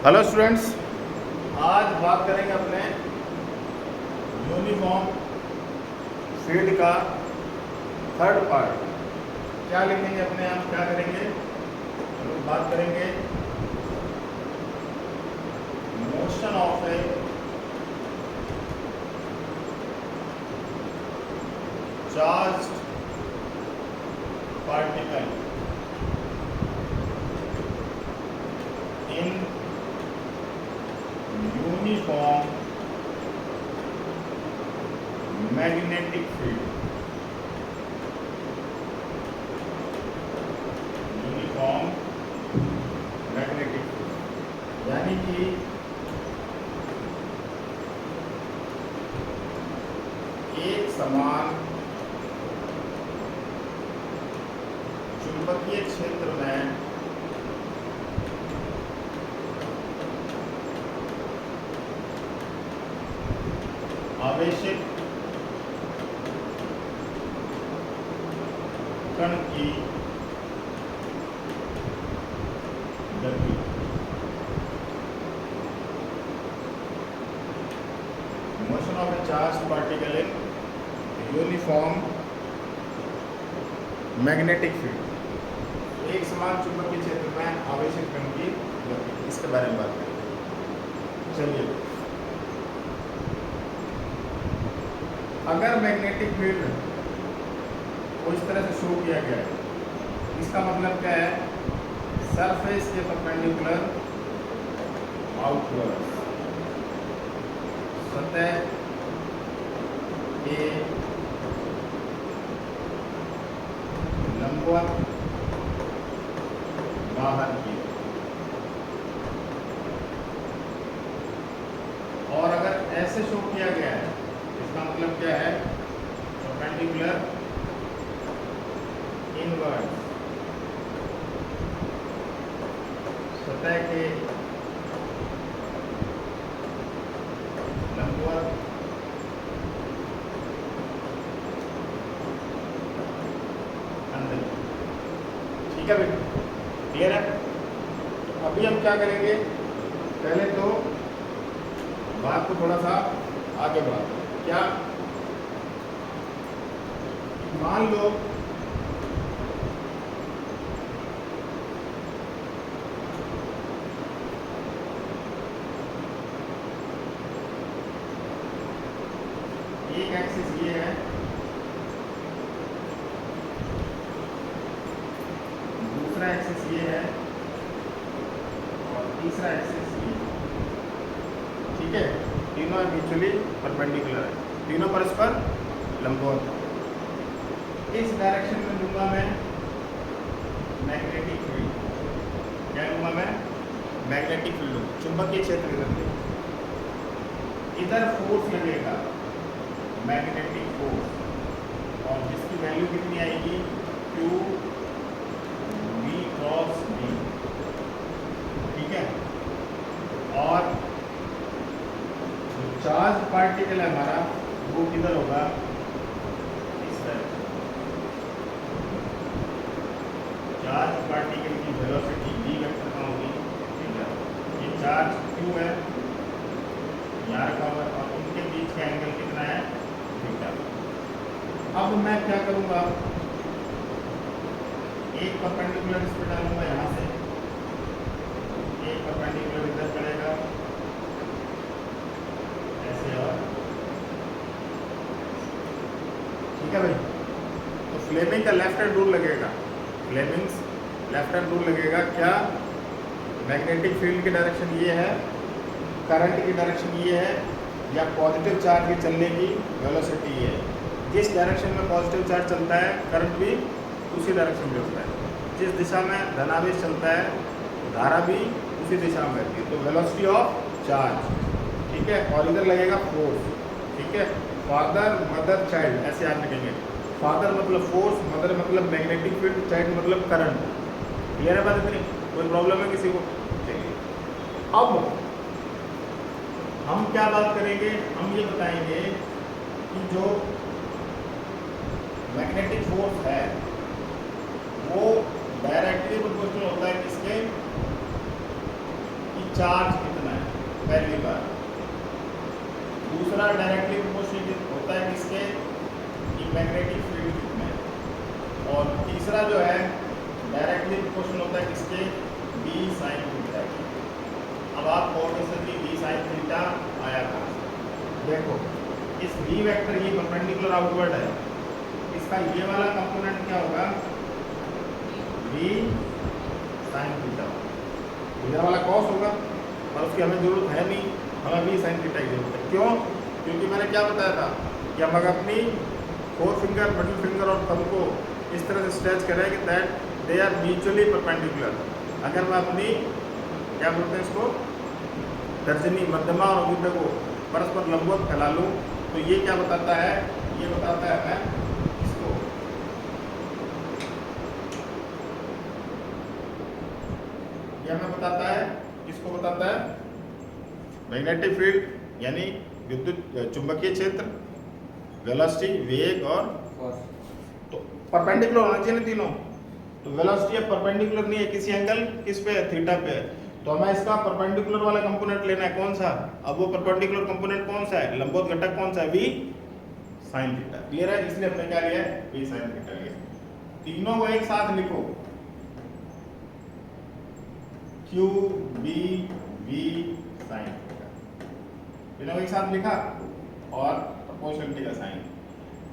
Hello students, आज बात करेंगे अपने यूनिफॉर्म फील्ड का थर्ड पार्ट। क्या लिखेंगे अपने आप, क्या करेंगे हम लोग? बात करेंगे motion of A charged particle in uniform magnetic field. Uniform magnetic field यानी कि एक समान चुंबकीय क्षेत्र में आवेशित कण की गति। Motion of A charged particle in uniform magnetic field, एक समान चुंबकीय क्षेत्र में आवेशित कण की गति, इसके बारे में बात करेंगे। चलिए, अगर मैग्नेटिक फील्ड को इस तरह से शो किया गया है, इसका मतलब क्या है? सरफेस के परपेंडिकुलर आउटवर्ड, सतह के लंबवत बाहर की। और अगर ऐसे शो किया गया है, इसका मतलब क्या है? परपेंडिकुलर इनवर्ड, सतह के लंबवत अंदर। ठीक है भाई, क्लियर है? अभी हम क्या करेंगे, पहले तो बात को थोड़ा सा आगे बढ़ाते हैं। क्या मान लो एक एक्सिस ये है, दूसरा एक्सिस ये है और तीसरा एक्सिस ये है। ठीक है, तीनों म्यूचुअली परपेंडिकुलर है, तीनों परस्पर लंबवत है। इस डायरेक्शन में लूंगा मैं मैग्नेटिक फील्ड। क्या लूंगा मैं? मैग्नेटिक फील्ड लूंगा, चुंबकीय क्षेत्र इधर इधर फोर्स लगेगा, मैग्नेटिक फोर्स, और जिसकी वैल्यू कितनी आएगी? Q V cross B। ठीक है, और जो चार्ज पार्टिकल है हमारा, वो किधर होगा? इस तरह। चार्ज पार्टिकल की वेलोसिटी v वेक्टर कहाँ होगी? ये चार्ज Q है यहाँ रखा हुआ, और इनके बीच का एंगल कितना है? थीटा। अब मैं क्या करूँगा, एक परपेंडिकुलर इस पर डालूंगा यहाँ से, एक परपेंडिकुलर इधर पड़ेगा ऐसे, और ठीक है भाई। तो फ्लेमिंग का लेफ्ट हैंड रूल लगेगा, फ्लेमिंग्स लेफ्ट हैंड रूल लगेगा। क्या? मैग्नेटिक फील्ड की डायरेक्शन ये है, करंट की डायरेक्शन ये है, या पॉजिटिव चार्ज के चलने की वेलोसिटी ये है। जिस डायरेक्शन में पॉजिटिव चार्ज चलता है, करंट भी उसी डायरेक्शन में होता है। जिस दिशा में धनावेश चलता है, धारा भी उसी दिशा में रहती है। तो वेलोसिटी ऑफ चार्ज, ठीक है, और इधर लगेगा फोर्स। ठीक है, फादर मदर चाइल्ड ऐसे याद रखेंगे। फादर मतलब फोर्स, मदर मतलब मैग्नेटिक फील्ड, चाइल्ड मतलब करंट। क्लियर है बात इतनी? कोई प्रॉब्लम है किसी को? चलिए, अब हम क्या बात करेंगे, हम ये बताएंगे कि जो मैग्नेटिक फोर्स है वो डायरेक्टली प्रोपोर्शनल होता है किसके? कि चार्ज कितना है, पहली बात। दूसरा डायरेक्टली प्रोपोर्शनल होता है किसके, कि मैग्नेटिक फील्ड कितना है। और तीसरा जो है डायरेक्टली प्रोपोर्शनल होता है किसके, बी साइन थीटा की। अब आप कहोगे सर कि बी साइन थीटा आया था, देखो इस बी वेक्टर ये परपेंडिकुलर आउटवर्ड है, इसका ये वाला कंपोनेंट क्या होगा, बी साइन थीटा, ये वाला कॉस होगा, और उसकी हमें जरूरत है नहीं, हमें बी साइन थीटा की जरूरत है। क्यों, क्योंकि मैंने क्या बताया था कि हम अगर अपनी फोर फिंगर, मिडिल फिंगर और थंब को इस तरह से स्ट्रेच करें कि that they are mutually perpendicular. अगर मैं अपनी क्या बोलते हैं इसको, तर्जनी, मध्यमा और अंगूठे को परस्पर लंबवत फैला लूँ, तो ये क्या बताता है, ये बताता है मैं इसको, ये हमें बताता है, किसको बताता है, मैग्नेटिक फील्ड यानी विद्युत चुंबकीय क्षेत्र, वेलोसिटी वेग और तो परपेंडिकुलर होना चाहिए ना तीनों। तो वेलोसिटी अब परपेंडिकुलर नहीं है, किसी एंगल किस पे है, थीटा पे है। तो हमें इसका परपेंडिकुलर वाला कंपोनेंट लेना है, कौन सा, अब वो परपेंडिकुलर कंपोनेंट कौन सा है, लंबवत घटक कौन सा है, वी साइन थीटा। क्लियर है, इसलिए हमने क्या लिया है, वी साइन थीटा लिया। तीनों को एक साथ लिखो, Q B V sine theta, तीनों को एक साथ लिखा। और प्रोपोर्शनलिटी का साइन,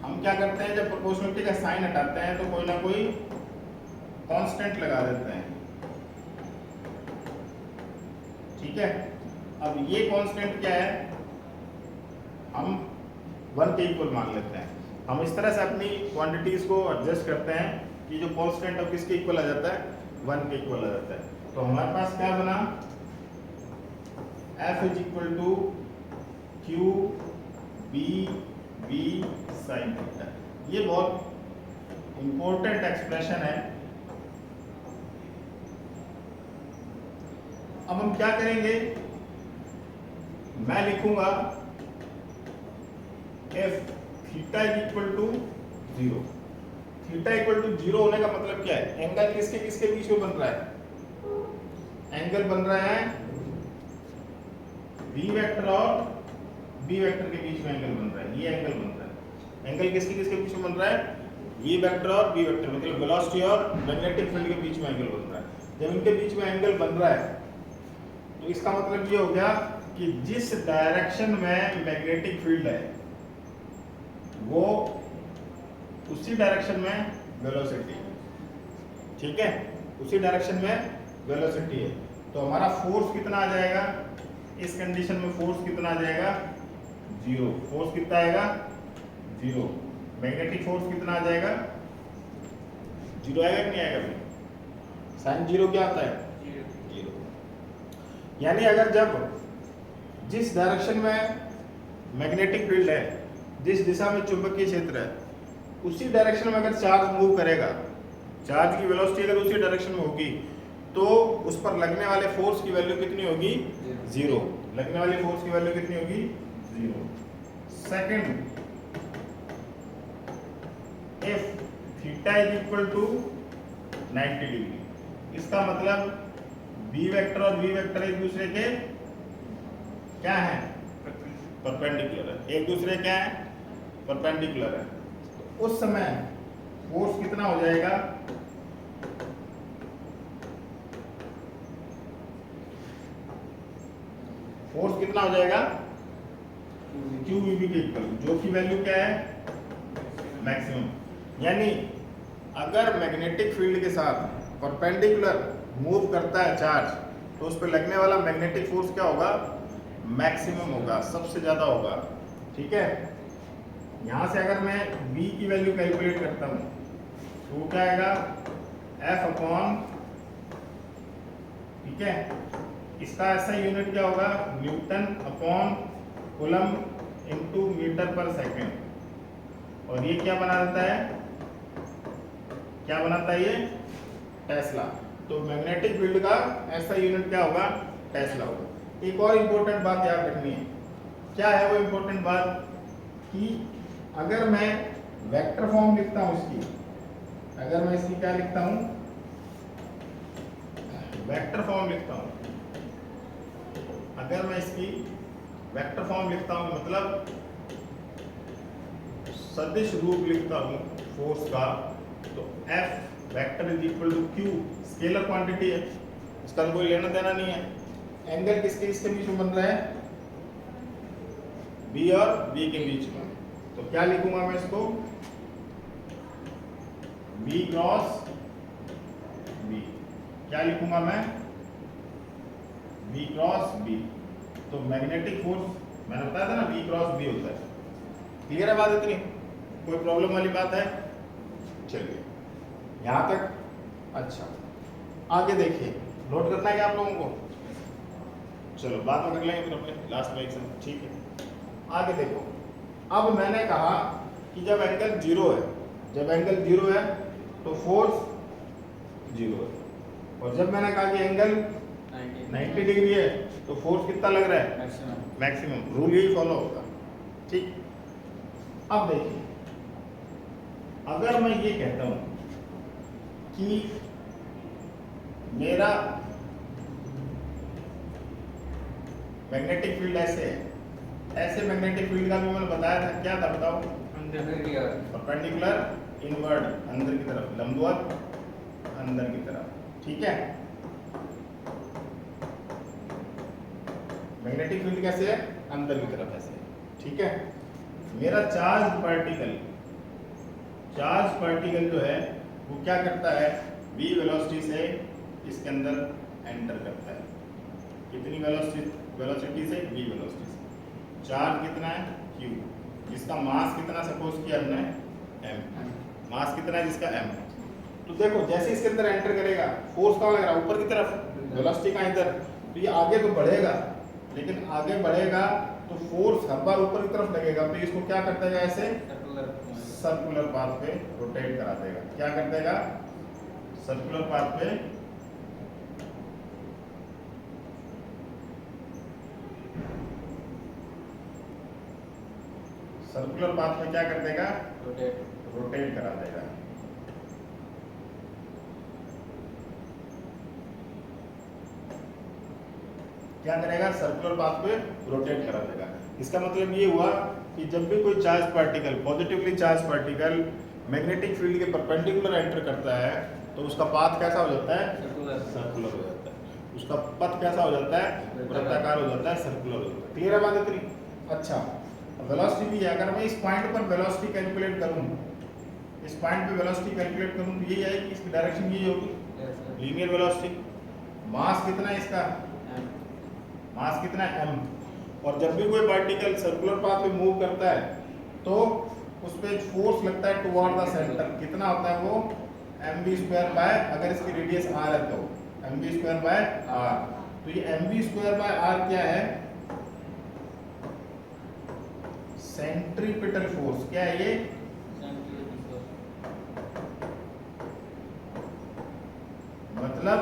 हम क्या करते हैं जब प्रोपोर्शनलिटी का साइन हटाते हैं तो कोई ना कोई कांस्टेंट लगा देते हैं, ठीक है। अब ये कांस्टेंट क्या है, हम 1 के इक्वल मान लेते हैं। हम इस तरह से अपनी क्वांटिटीज को एडजस्ट करते हैं कि जो कांस्टेंट है किसके इक्वल आ जाता है, 1 के इक्वल आ जाता है। तो हमारे पास क्या बना, F is equal to Q B V sine theta. ये बहुत इंपॉर्टेंट एक्सप्रेशन है। अब हम क्या करेंगे, मैं लिखूंगा F theta is equal to 0। Theta equal to 0 होने का मतलब क्या है, एंगल किसके किसके बीच में बन रहा है, एंगल बन रहा है v वेक्टर और b वेक्टर के बीच में एंगल बन रहा है, ये एंगल बन रहा है। एंगल किसके किसके बीच में बन रहा है, v वेक्टर और b वेक्टर, मतलब वेलोसिटी और मैग्नेटिक फील्ड के बीच में एंगल बन रहा है। जब इनके बीच में एंगल बन रहा है तो इसका मतलब ये हो गया कि जिस डायरेक्शन में मैग्नेटिक फील्ड है वो उसी डायरेक्शन में वेलोसिटी है, ठीक है, उसी डायरेक्शन में वेलोसिटी है। तो हमारा फोर्स कितना आ जाएगा, इस कंडीशन में फोर्स कितना आ जाएगा, 0। फोर्स कितना आएगा, 0। मैग्नेटिक फोर्स कितना आ जाएगा, 0 आएगा कि नहीं आएगा भाई, साइन 0 क्या आता है, 0। यानी अगर जब जिस डायरेक्शन में मैग्नेटिक फील्ड है, जिस दिशा में चुंबकीय क्षेत्र है, उसी डायरेक्शन में अगर चार्ज मूव करेगा, चार्ज की वेलोसिटी अगर उसी डायरेक्शन में होगी तो उस पर लगने वाले फोर्स की वैल्यू कितनी होगी, 0। लगने वाली फोर्स की वैल्यू कितनी होगी, 0। Second, if theta is equal to 90 degree, इसका मतलब बी वेक्टर और वी वेक्टर एक दूसरे के क्या है, परपेंडिकुलर है, एक दूसरे क्या है, परपेंडिकुलर है। तो उस समय फोर्स कितना हो जाएगा, फोर्स कितना हो जाएगा, क्यू वी बी के इक्वल, जो की वैल्यू क्या है, मैक्सिमम। यानी अगर मैग्नेटिक फील्ड के साथ परपेंडिकुलर मूव करता है चार्ज, तो उस पर लगने वाला मैग्नेटिक फोर्स क्या होगा, मैक्सिमम होगा, सबसे ज्यादा होगा, ठीक है। यहां से अगर मैं v की वैल्यू कैलकुलेट करता हूं तो क्या आएगा, F अपॉन, ठीक है, इसका ऐसा यूनिट क्या होगा, newton upon coulomb into metre पर सेकंड। और ये क्या बना देता है, क्या बनाता है ये, टेस्ला। तो मैग्नेटिक फील्ड का ऐसा यूनिट क्या होगा, टेस्ला होगा। एक और इंपॉर्टेंट बात याद रखनी है, क्या है वो इंपॉर्टेंट बात, कि अगर मैं वेक्टर फॉर्म लिखता हूं इसकी, अगर मैं इसकी क्या लिखता हूं, वेक्टर फॉर्म लिखता हूं, अगर मैं इसकी वेक्टर फॉर्म लिखता हूँ, मतलब सदिश रूप लिखता हूँ फोर्स का, तो F vector is equal to Q, scalar quantity है, इसका तो कोई लेना देना नहीं है। एंगल किसके इसके बीच में बन रहा है? B और B के बीच में। तो क्या लिखूंगा मैं इसको? B cross B। क्या लिखूंगा मैं? B cross B। तो मैग्नेटिक फोर्स मैंने बताया था ना B क्रॉस B होता है। क्लियर है बात इतनी? कोई प्रॉब्लम वाली बात है? चलिए यहां तक अच्छा। आगे देखिए, नोट करना है क्या आप लोगों को? चलो बाद में कर लेंगे फिर अपने लास्ट में एग्जाम, ठीक है। आगे देखो, अब मैंने कहा कि जब एंगल जीरो है, जब एंगल जीरो है तो फोर्स जीरो है, और जब मैंने कहा कि एंगल 90 डिग्री है तो फोर्स कितना लग रहा है? मैक्सिमम। रूल यही फॉलो होगा, ठीक। अब देखिए, अगर मैं ये कहता हूं कि मेरा मैग्नेटिक फील्ड ऐसे है, ऐसे मैग्नेटिक फील्ड का भी मैंने बताया था, क्या था बताओ? परपेंडिकुलर, इनवर्ड, अंदर की तरफ, लंबवत अंदर की तरफ, ठीक है। मैग्नेटिक फील्ड कैसे है? अंदर की तरफ ऐसे, ठीक है। मेरा चार्ज पार्टिकल जो है वो क्या करता है? v वेलोसिटी से इसके अंदर एंटर करता है। कितनी वेलोसिटी से? v वेलोसिटी से। चार्ज कितना है? q। जिसका मास कितना सपोज किया हमने? m। मास कितना है जिसका? m। तो देखो जैसे इसके अंदर एंटर करेगा, फोर्स कहाँ लग रहा है? ऊपर की तरफ, वेलोसिटी का इधर, तो ये आगे तो बढ़ेगा, लेकिन आगे बढ़ेगा तो फोर्स हर बार ऊपर की तरफ लगेगा, तो इसको क्या कर देगा? ऐसे सर्कुलर पाथ पे रोटेट करा देगा। क्या कर देगा? सर्कुलर पाथ पे क्या कर देगा? रोटेट करा देगा। क्या करेगा? सर्कुलर पाथ पे रोटेट करा देगा। इसका मतलब ये हुआ कि जब भी कोई charge particle, positively charge particle magnetic field के परपेंडिकुलर एंटर करता है तो उसका पाथ कैसा हो जाता है? सर्कुलर हो जाता है। उसका पथ कैसा हो जाता है? वृत्ताकार हो जाता है, सर्कुलर हो जाता है। क्लियर है बात इतनी? अच्छा, वेलोसिटी भी है। अगर मैं इस पॉइंट पर वेलोसिटी कैलकुलेट करूं, इस पॉइंट पे वेलोसिटी कैलकुलेट करूं तो यही आएगी, इसकी डायरेक्शन यही होगी, लीनियर वेलोसिटी। मास कितना है इसका? मास कितना है? m। और जब भी कोई पार्टिकल सर्कुलर पाथ में मूव करता है तो उस पे फोर्स लगता है टुवर्ड द सेंटर। कितना होता है वो? mv² बाय, अगर इसकी रेडियस r है तो mv² बाय r। तो ये mv² बाय r क्या है? Centripetal force. क्या है ये? मतलब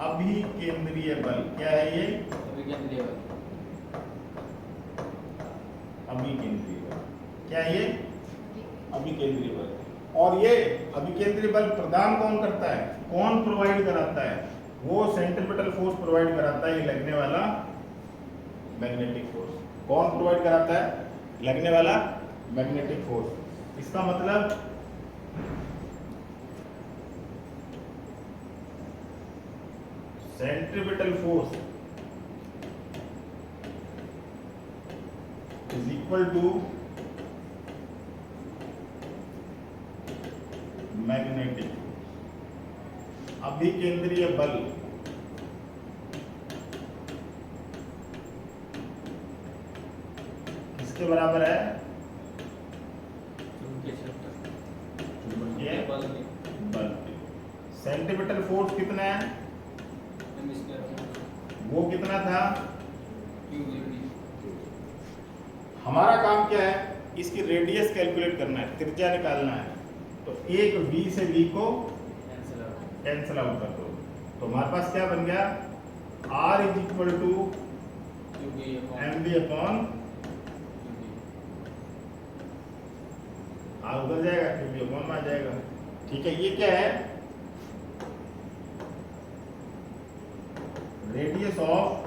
अभिकेंद्रीय बल। क्या है ये? अभिकेंद्रीय बल। क्या है ये? अभिकेंद्रीय बल। और ये अभिकेंद्रीय बल प्रदान कौन करता है? कौन प्रोवाइड कराता है? वो सेंट्रीपिटल फोर्स प्रोवाइड कराता है, ये लगने वाला मैग्नेटिक फोर्स। कौन प्रोवाइड कराता है? लगने वाला मैग्नेटिक फोर्स। इसका मतलब centripetal force is equal to magnetic force. अभिकेंद्रीय बल किसके बराबर है? चुंबकीय बल के। सेंट्रीपिटल फोर्स कितना है? वो कितना था? हमारा काम क्या है? इसकी रेडियस कैलकुलेट करना है, त्रिज्या निकालना है। तो एक v से v को कैंसिल आउट कर दो, तो हमारे पास क्या बन गया? r is equal to mv upon, r उधर जाएगा क्योंकि अपॉन में आ जाएगा। ठीक है, ये क्या है? Radius of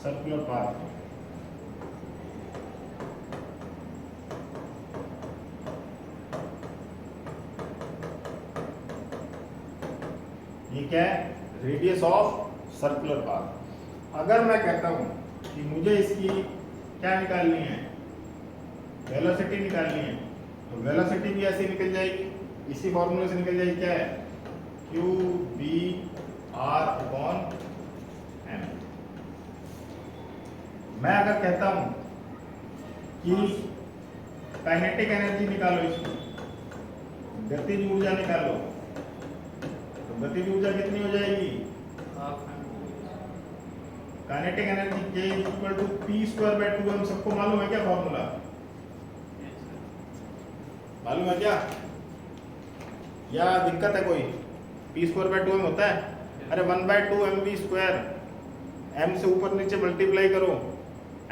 circular path. ये क्या है? Radius of circular path. अगर मैं कहता हूं कि मुझे इसकी क्या निकालनी है, वेलोसिटी निकालनी है, तो वेलोसिटी भी ऐसे निकल जाएगी, इसी फॉर्मूले से निकल जाएगी। क्या है? Q B R upon M. मैं अगर कहता हूं कि काइनेटिक एनर्जी निकालो, इसकी गतिज ऊर्जा निकालो, तो गतिज ऊर्जा कितनी हो जाएगी? Kinetic energy K equal to P square by 2m। सबको मालूम है क्या फॉर्मूला? मालूम है क्या, या दिक्कत है कोई? पी स्क्वायर बाय 2m होता है। अरे 1/2mv स्क्वायर, m से ऊपर नीचे मल्टीप्लाई करो,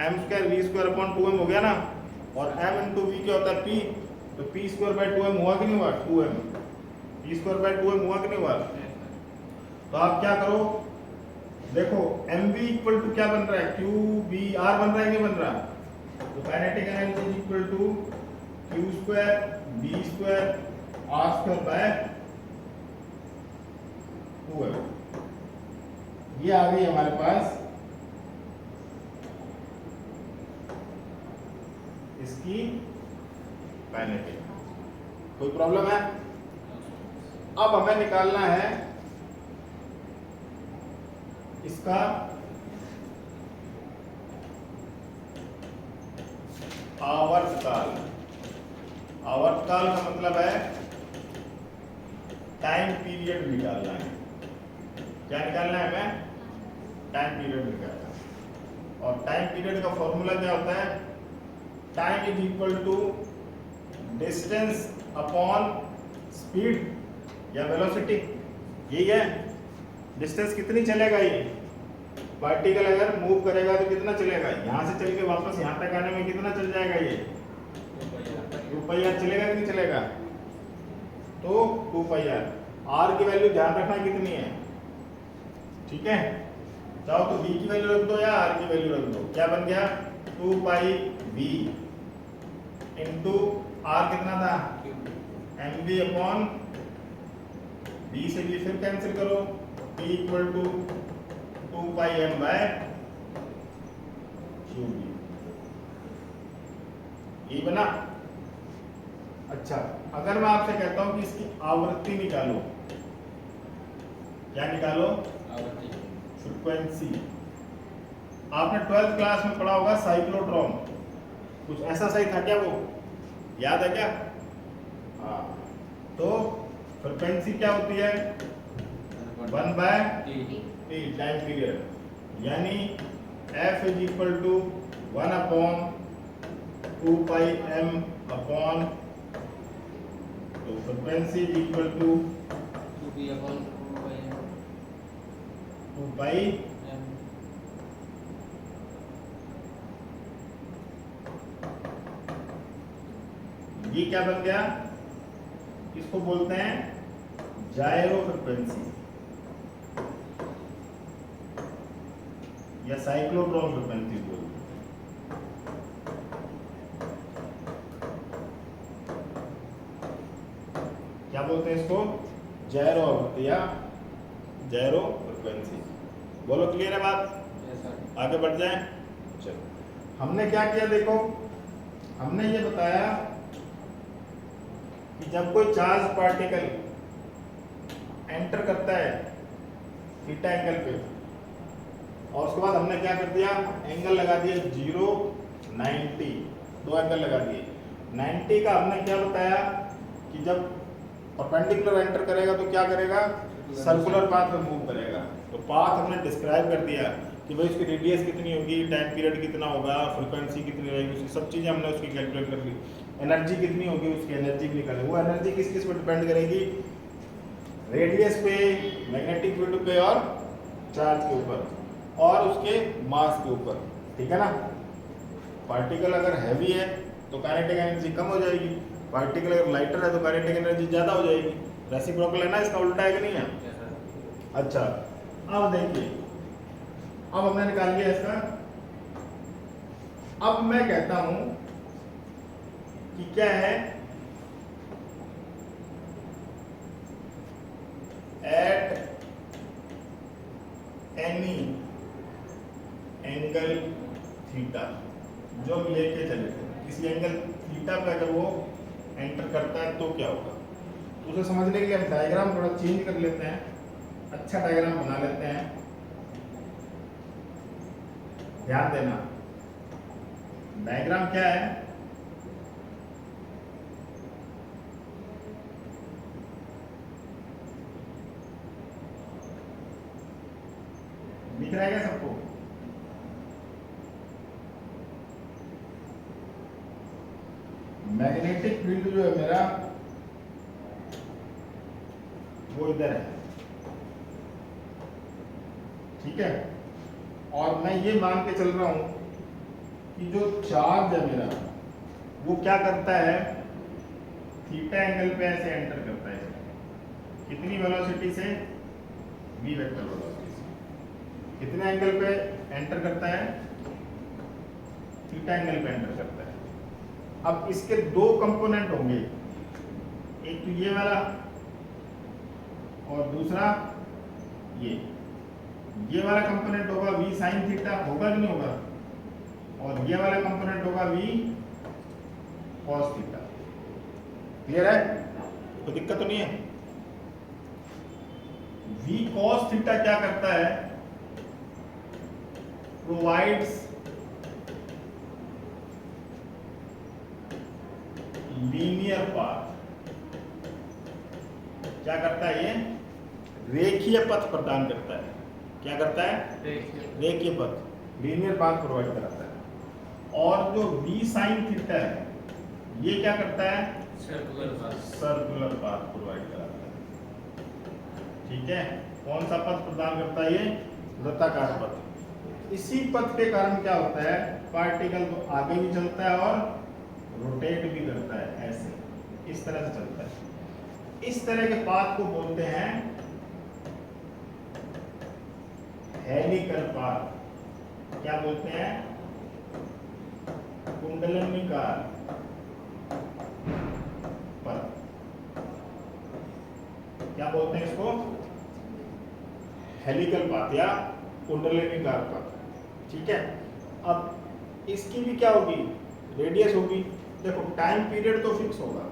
m square v square upon 2m हो गया ना, और m इंटू v क्या होता है? p। तो p स्क्वायर बाय 2m हुआ कि नहीं हुआ? 2m। p square by 2m हुआ कि नहीं हुआ? तो आप क्या करो, देखो mv इक्वल टू क्या बन रहा है? क्यू बी आर बन रहा है कि नहीं बन रहा? तो kinetic energy equal to Q square B square R square by 2m। ये आ गई हमारे पास इसकी काइनेटिक। कोई प्रॉब्लम है? अब हमें निकालना है इसका आवर्तकाल। आवर्तकाल का मतलब है टाइम पीरियड निकालना है। क्या निकालना है हमें? टाइम पीरियड निकालना है। और टाइम पीरियड का फॉर्मूला क्या होता है? Time is equal to distance upon speed या वेलोसिटी। यही है। डिस्टेंस कितनी चलेगा? ये पार्टिकल अगर मूव करेगा तो कितना चलेगा? यहाँ से चल के वापस यहाँ तक आने में कितना चल जाएगा? ये 2 पाई आर चलेगा कि नहीं चलेगा? तो 2 पाई आर। आर की वैल्यू ध्यान रखना कितनी है, ठीक है? चाहो तो v की वैल्यू रख दो या r की वैल्यू रख दो। क्या बन गया? 2 पाई v इंटू r कितना था? mv अपॉन v से v फिर कैंसिल करो, p equal to 2 pi m by cube. ये बना। अच्छा, अगर मैं आपसे कहता हूं कि इसकी आवृत्ति निकालो, क्या निकालो? आवृत्ति, फ्रीक्वेंसी। आपने 12th क्लास में पढ़ा होगा साइक्लोट्रॉन, कुछ ऐसा सही था क्या? वो याद है क्या? हाँ। तो फ्रीक्वेंसी क्या होती है? 1/t टाइम पीरियड, यानी f is equal to 1 upon 2 pi m upon, तो frequency is equal to 2p upon 2 pi m। ये क्या बन गया? इसको बोलते हैं जायरो फ्रीक्वेंसी या साइक्लोट्रॉन फ्रीक्वेंसी बोलते हैं। क्या बोलते हैं इसको? जायरो आवृत्ति या जायरो फ्रीक्वेंसी। बोलो, क्लियर है बात? आगे बढ़ जाएं। चलो, हमने क्या किया? देखो, हमने ये बताया कि जब कोई चार्ज पार्टिकल एंटर करता है थीटा एंगल पे, और उसके बाद हमने क्या कर दिया? एंगल लगा दिया 0, 90, दो एंगल लगा दिए। 90 का हमने क्या बताया कि जब परपेंडिकुलर एंटर करेगा तो क्या करेगा? सर्कुलर पाथ में मूव करेगा। तो पाथ हमने डिस्क्राइब कर दिया कि भाई उसकी रेडियस कितनी होगी, टाइम पीरियड कितना होगा, फ्रीक्वेंसी कितनी रहेगी, उसकी सब चीज़ें हमने उसकी कैलकुलेट कर ली। एनर्जी कितनी होगी, उसकी एनर्जी भी निकाले। वो एनर्जी किस किस पर डिपेंड करेगी? रेडियस पे, मैग्नेटिक फील्ड पे और चार्ज के ऊपर और उसके मास के ऊपर, ठीक है ना? पार्टिकल अगर हैवी है तो काइनेटिक एनर्जी कम हो जाएगी, पार्टिकल अगर लाइटर है तो काइनेटिक एनर्जी ज़्यादा हो जाएगी। रेसिप्रोकल है ना, इसका उल्टा है कि नहीं है? अच्छा, अब देखिए, अब हमने निकाल लिया इसका अब मैं कहता हूं कि क्या है, एट एनी एंगल थीटा, जो हम लेके चले थे, किसी एंगल थीटा पे अगर वो एंटर करता है तो क्या होगा। तो उसे समझने के लिए हम डायग्राम थोड़ा चेंज कर लेते हैं, अच्छा डायग्राम बना लेते हैं। ध्यान देना, डायग्राम क्या है, दिख रहा है क्या सबको? मैग्नेटिक फील्ड जो है मेरा वो इधर है, ठीक है। और मैं ये मान के चल रहा हूं कि जो चार्ज है मेरा वो क्या करता है, थीटा एंगल पे ऐसे एंटर करता है, कितनी वेलोसिटी से, v वेक्टर वेलोसिटी से। कितने एंगल पे एंटर करता है, थीटा एंगल पे एंटर करता है। अब इसके दो कंपोनेंट होंगे, एक तो ये वाला और दूसरा ये वाला कंपोनेंट होगा v साइन थीटा, होगा कि नहीं होगा, और ये वाला कंपोनेंट होगा v cos थीटा। क्लियर है, कोई दिक्कत तो नहीं है। v cos थीटा क्या करता है, प्रोवाइड्स लीनियर पाथ। क्या करता है ये, रेखीय पथ प्रदान करता है। क्या करता है, रेखीय पथ, लीनियर पाथ प्रोवाइड कराता है। और जो v साइन थीटा है ये क्या करता है, सर्कुलर पाथ प्रोवाइड कराता है। ठीक है, कौन सा पथ प्रदान करता है, ये वृत्ताकार पथ। इसी पथ के कारण क्या होता है, पार्टिकल तो आगे भी चलता है और रोटेट भी करता है, ऐसे इस तरह से चलता है। इस तरह के पाथ को बोलते हैं हेलिकल पाथ। क्या बोलते हैं, कुंडलनीकार पथ। क्या बोलते हैं इसको, हेलिकल पाथ या कुंडलनीकार पथ। ठीक है, अब इसकी भी क्या होगी, रेडियस होगी। देखो टाइम पीरियड तो फिक्स होगा,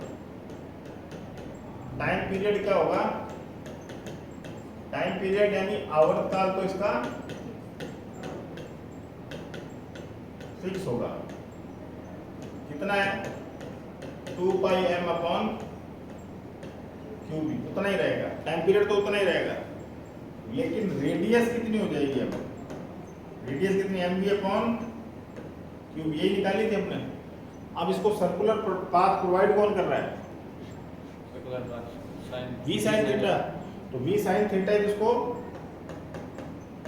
टाइम पीरियड क्या होगा, टाइम पीरियड यानी आवर्तकाल तो इसका फिक्स होगा। कितना है, 2 पाई m अपॉन क्यूब, उतना ही रहेगा, टाइम पीरियड तो उतना ही रहेगा। लेकिन रेडियस कितनी हो जाएगी, अब रेडियस कितनी, mv अपॉन क्यूब, यही निकाली थी हमने। अब इसको सर्कुलर पाथ प्रोवाइड कौन कर रहा है, v साइन थीटा। तो v साइन थीटा इसको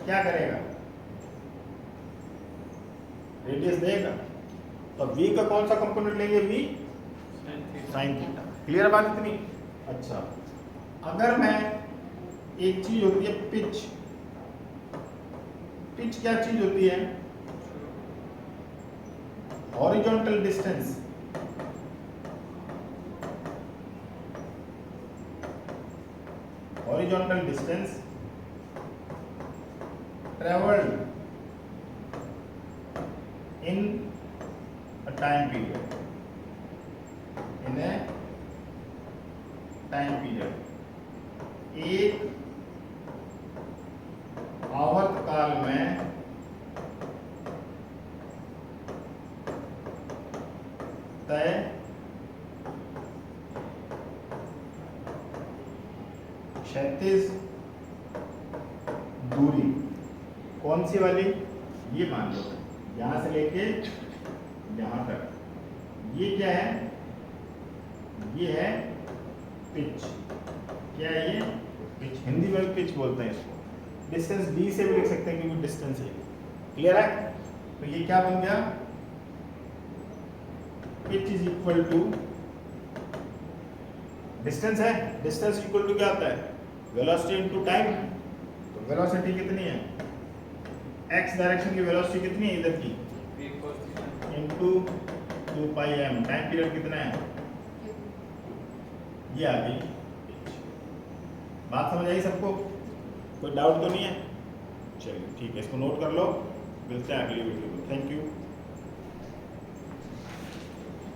क्या करेगा, रेडियस देगा। तो v का कौन सा कंपोनेंट लेंगे, v साइन थीटा। क्लियर बात इतनी। अच्छा, अगर मैं, एक चीज होती है पिच। पिच क्या चीज होती है, horizontal distance. horizontal distance traveled in a time period, in a time period। एक आवर्तकाल में तय क्षैतिज दूरी, कौन सी वाली, ये मान लो, यहां से लेके यहां तक, ये क्या है, ये है पिच। क्या है ये, पिच, हिंदी में पिच बोलते हैं इसको। डिस्टेंस d से भी लिख सकते हैं क्योंकि डिस्टेंस है। क्लियर है, तो ये क्या बन गया, pitch is equal to, distance है, डिस्टेंस इक्वल टू क्या आता है, वेलोसिटी इनटू टाइम। तो वेलोसिटी कितनी है, x डायरेक्शन की वेलोसिटी कितनी है इधर की, इंटू 2πm। टाइम पीरियड कितना है? ये आ गई। बात समझ आई सबको? कोई डाउट तो नहीं है? चलिए ठीक है, इसको नोट कर लो। मिलते हैं अगली वीडियो में। Thank you.